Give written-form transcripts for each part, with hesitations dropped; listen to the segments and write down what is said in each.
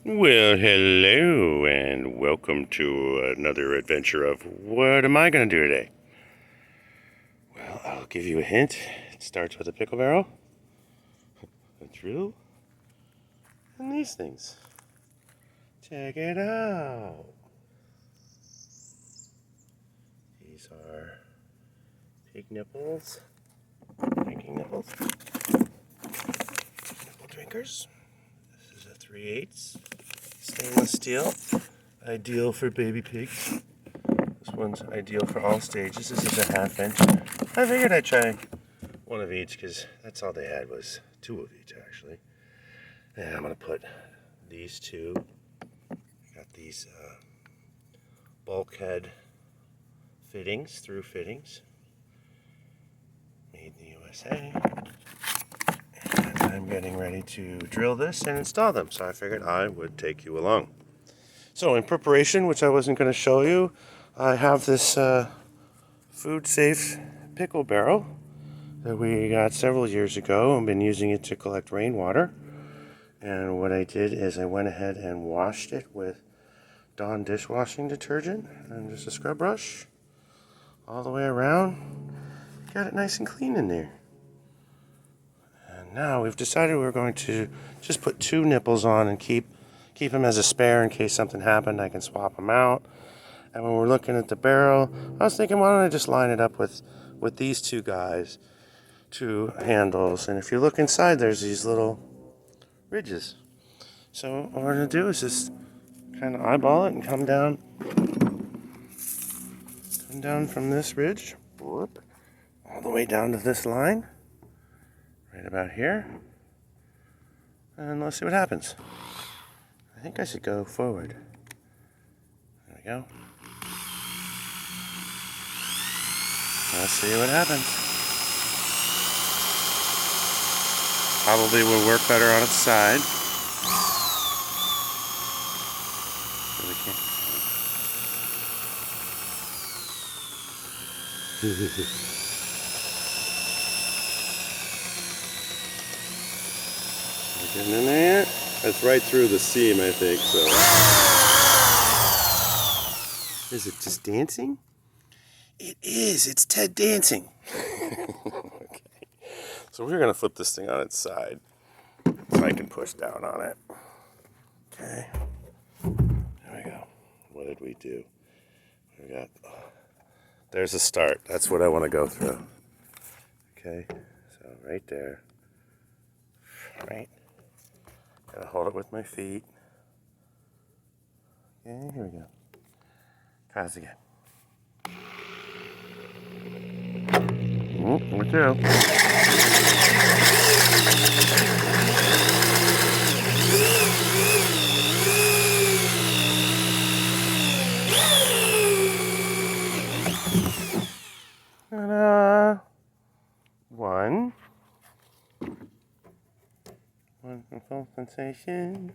Well, hello, and welcome to another adventure of what am I going to do today? Well, I'll give you a hint. It starts with a pickle barrel, a drill, and these things. Check it out. These are pig nipples, drinking nipples, nipple drinkers. This is a 3/8 stainless steel, ideal for baby pigs. This one's ideal for all stages. This is a 1/2 inch. I figured I'd try one of each because that's all they had was 2 of each actually. And I'm going to put these two. Got these bulkhead fittings, through fittings. Made in the USA. And I'm getting ready to drill this and install them. So I figured I would take you along. So in preparation, which I wasn't going to show you, I have this food safe pickle barrel that we got several years ago and been using it to collect rainwater. And what I did is I went ahead and washed it with Dawn dishwashing detergent and just a scrub brush all the way around. Got it nice and clean in there. And now we've decided we're going to just put 2 nipples on and keep them as a spare in case something happened. I can swap them out. And when we're looking at the barrel, I was thinking, why don't I just line it up with these 2 guys, 2 handles. And if you look inside, there's these little ridges. So what we're going to do is just kind of eyeball it and come down from this ridge, whoop, all the way down to this line, right about here. And let's see what happens. I think I should go forward. There we go. Let's see what happens. Probably will work better on its side. Really can't. Getting in there. That's right through the seam, I think. So, is it just dancing? It is. It's Ted dancing. Okay. So we're gonna flip this thing on its side so I can push down on it. Okay. There we go. What did we do? We got. There's a start. That's what I want to go through. Okay. So right there. Right. Gotta hold it with my feet. Okay, here we go. Try this again. Number 2. Ta-da! One full sensation.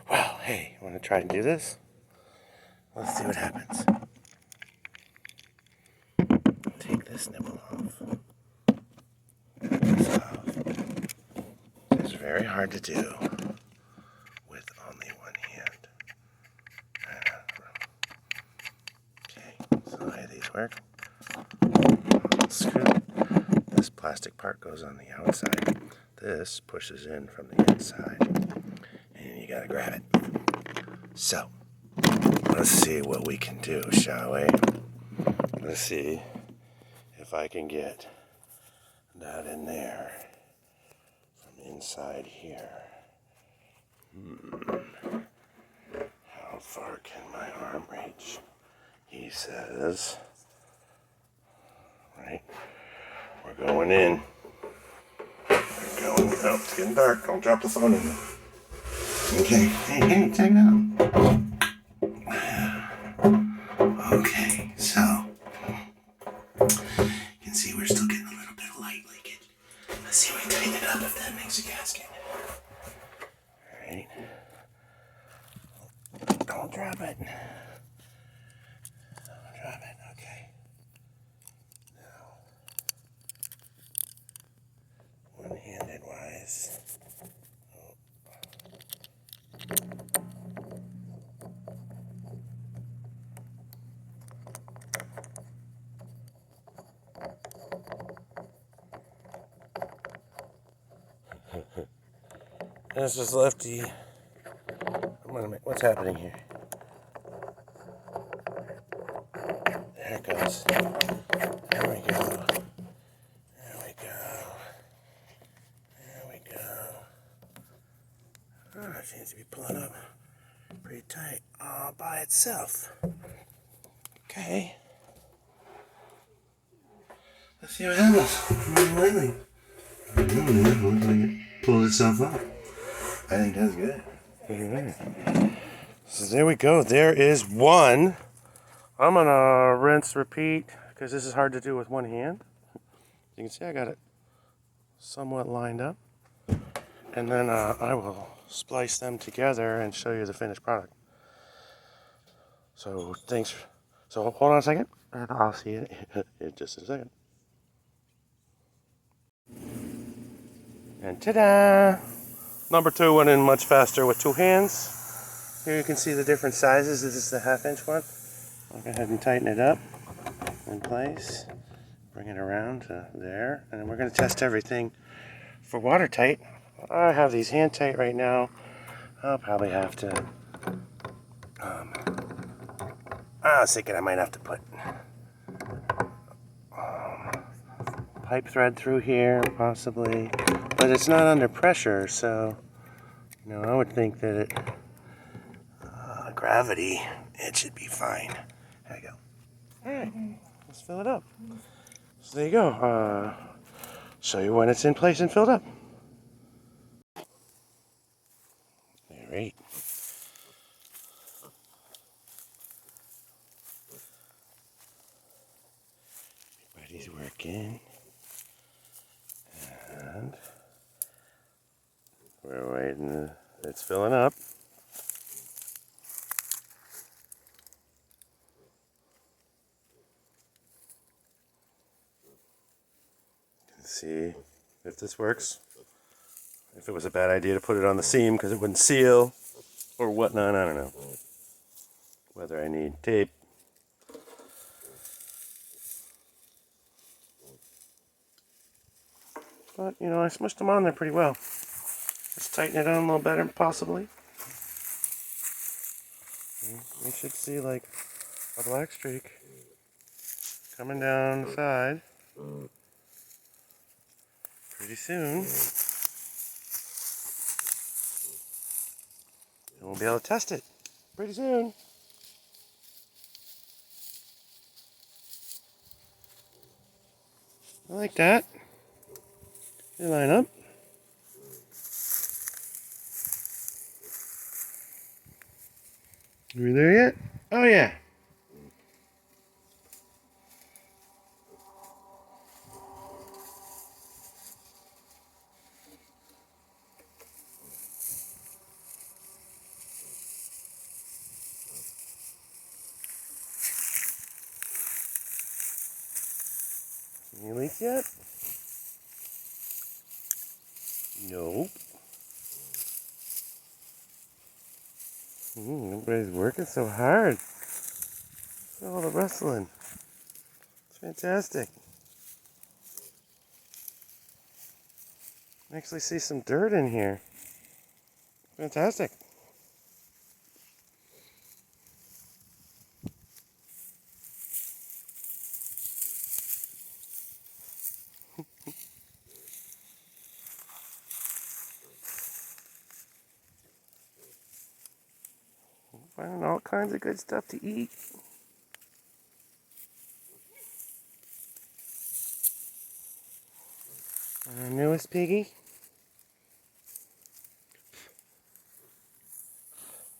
Well, hey, you want to try to do this? Let's see what happens. Take this nipple off. This off. It's very hard to do with only one hand. Okay, so the way these work. Screw. This plastic part goes on the outside. This pushes in from the inside. And you gotta grab it. So, let's see what we can do, shall we? Let's see if I can get that in there from inside here. How far can my arm reach? He says. Right? We're going in. We're going. Oh, it's getting dark. Don't drop the phone in there. Okay. Hey, check it out. Okay, so you can see we're still getting a little bit of light leakage. Let's see if we tighten it up if that makes a gasket. Alright. Don't drop it. Don't drop it, okay. Now, one-handed wise. This is Lefty. What's happening here? There it goes. There we go. There we go. There we go. Oh, it seems to be pulling up pretty tight all by itself. Okay. Let's see what happens. I don't know, man. It looks like it pulled itself up. I think that's good. Right. So there we go. There is one. I'm going to rinse, repeat, because this is hard to do with one hand. You can see I got it somewhat lined up. And then I will splice them together and show you the finished product. So thanks. So hold on a second, and I'll see you in just a second. And ta-da! Number 2 went in much faster with 2 hands. Here you can see the different sizes. This is the 1/2-inch one. I'll go ahead and tighten it up in place. Bring it around to there. And then we're going to test everything for watertight. I have these hand tight right now. I'll probably have to... I was thinking I might have to put pipe thread through here, possibly. But it's not under pressure, so... You know, I would think that it... gravity, it should be fine. There we go. Alright, let's fill it up. So there you go. Show you when it's in place and filled up. Alright. Everybody's working. And we're waiting. It's filling up. See if this works. If it was a bad idea to put it on the seam because it wouldn't seal or whatnot, I don't know. Whether I need tape. But, you know, I smushed them on there pretty well. Let's tighten it on a little better, possibly. We should see like a black streak coming down the side pretty soon. And we'll be able to test it pretty soon. I like that. They line up. Are we there yet? Oh yeah. Any leaks yet? Nope. Everybody's working so hard. Look at all the rustling. It's fantastic. I actually see some dirt in here. Fantastic. Finding all kinds of good stuff to eat. Our newest piggy,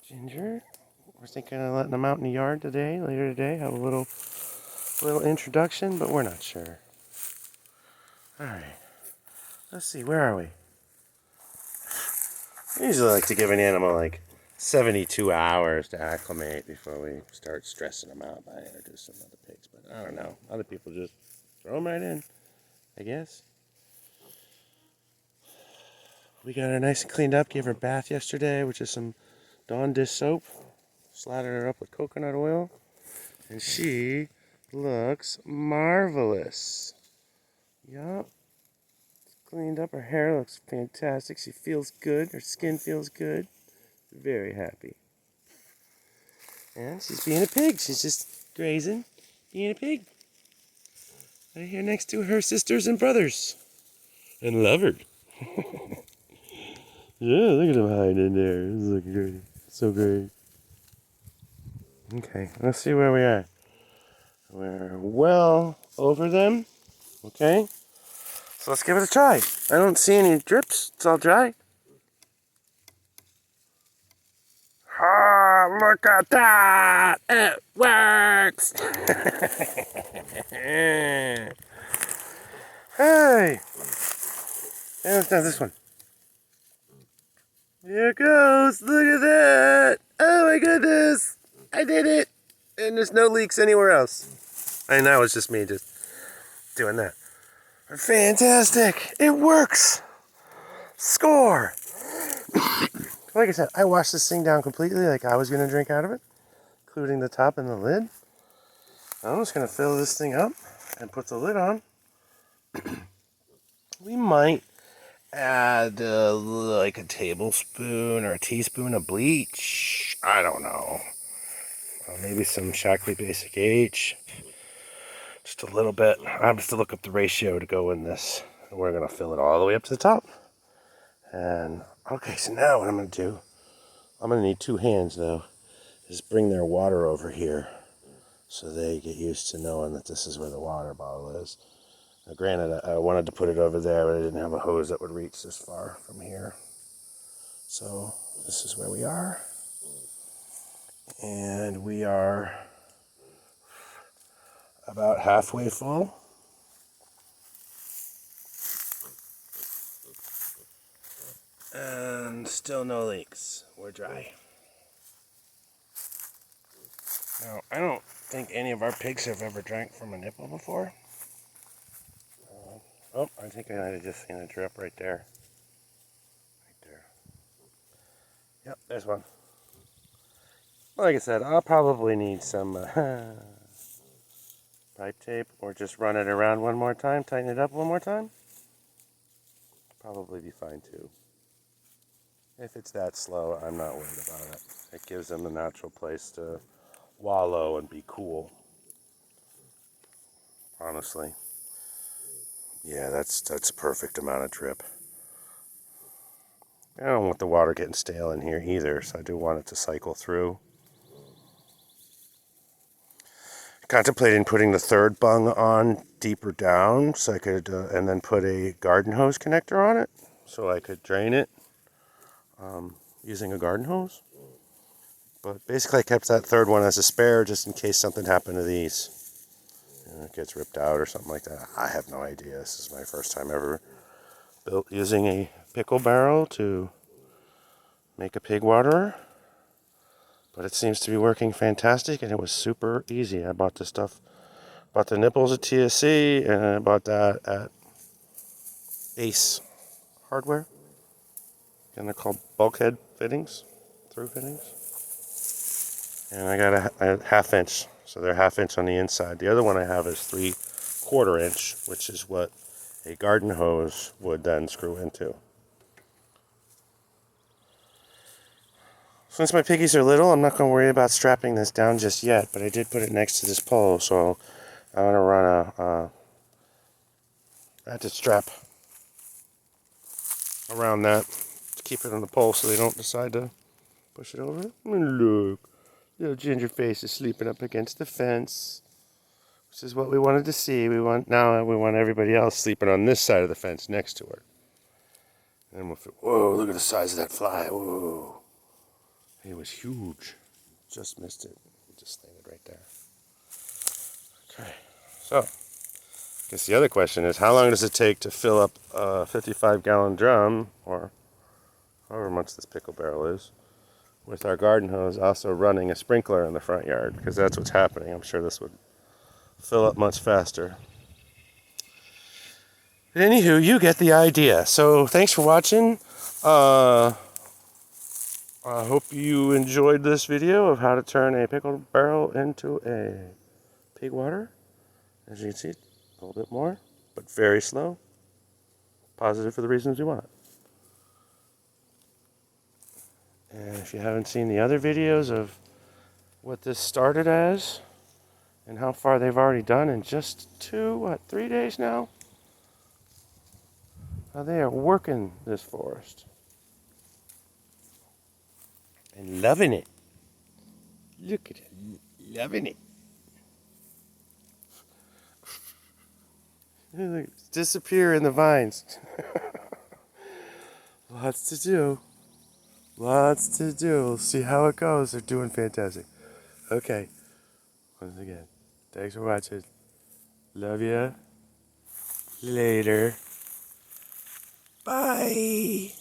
Ginger. We're thinking of letting them out in the yard today, later today, have a little introduction, but we're not sure. Alright, let's see, where are we? I usually like to give an animal like 72 hours to acclimate before we start stressing them out by introducing other pigs, but I don't know. Other people just throw them right in, I guess. We got her nice and cleaned up, gave her a bath yesterday, which is some Dawn dish soap. Slathered her up with coconut oil. And she looks marvelous. Yup. Cleaned up. Her hair looks fantastic. She feels good. Her skin feels good. Very happy. And she's being a pig. She's just grazing, being a pig. Right here next to her sisters and brothers. And lover. Yeah, look at him hiding in there. This is looking great. So great. Okay, let's see where we are. We're well over them. Okay. So let's give it a try. I don't see any drips. It's all dry. Ah, look at that! It works! Hey! And let's do this one. Here it goes! Look at that! Oh my goodness! I did it! And there's no leaks anywhere else. And that was just me just doing that. Fantastic! It works! Score! Like I said, I washed this thing down completely like I was going to drink out of it, including the top and the lid. I'm just going to fill this thing up and put the lid on. We might add like a tablespoon or a teaspoon of bleach. I don't know. Maybe some Shaklee Basic H. Just a little bit. I have to look up the ratio to go in this. We're going to fill it all the way up to the top. And okay, so now what I'm going to do, I'm going to need two hands though, is bring their water over here so they get used to knowing that this is where the water bottle is. Now, granted, I wanted to put it over there, but I didn't have a hose that would reach this far from here. So this is where we are. And we are about halfway full. And still no leaks. We're dry. Now, I don't think any of our pigs have ever drank from a nipple before. Oh, I think I might have just seen a drip right there. Right there. Yep, there's one. Like I said, I'll probably need some pipe tape or just run it around one more time, tighten it up one more time. Probably be fine too. If it's that slow, I'm not worried about it. It gives them a natural place to wallow and be cool. Honestly. Yeah, that's a perfect amount of drip. I don't want the water getting stale in here either, so I do want it to cycle through. Contemplating putting the third bung on deeper down so I could, and then put a garden hose connector on it so I could drain it using a garden hose. But basically I kept that third one as a spare just in case something happened to these. It gets ripped out or something like that. I have no idea. This is my first time ever using a pickle barrel to make a pig waterer. But it seems to be working fantastic, and it was super easy. I bought the stuff, bought the nipples at TSC, and I bought that at Ace Hardware. And they're called bulkhead fittings, through fittings. And I got a half inch, so they're half inch on the inside. The other one I have is 3/4 inch, which is what a garden hose would then screw into. Since my piggies are little, I'm not going to worry about strapping this down just yet, but I did put it next to this pole, so I'm going to run I had to strap around that to keep it on the pole so they don't decide to push it over. Look, little ginger face is sleeping up against the fence, which is what we wanted to see. Now we want everybody else sleeping on this side of the fence next to her. And whoa, look at the size of that fly. Whoa. It was huge. Just missed it. Just landed right there. Okay. So, I guess the other question is, how long does it take to fill up a 55-gallon drum, or however much this pickle barrel is, with our garden hose also running a sprinkler in the front yard? Because that's what's happening. I'm sure this would fill up much faster. But anywho, you get the idea. So, thanks for watching. I hope you enjoyed this video of how to turn a pickled barrel into a pig water. As you can see, a little bit more, but very slow. Positive for the reasons we want. And if you haven't seen the other videos of what this started as and how far they've already done in just 3 days now, they are working this forest and loving it. Look at it, loving it. Disappear in the vines. Lots to do. Lots to do. We'll see how it goes. They're doing fantastic. Okay. Once again, thanks for watching. Love ya. Later. Bye.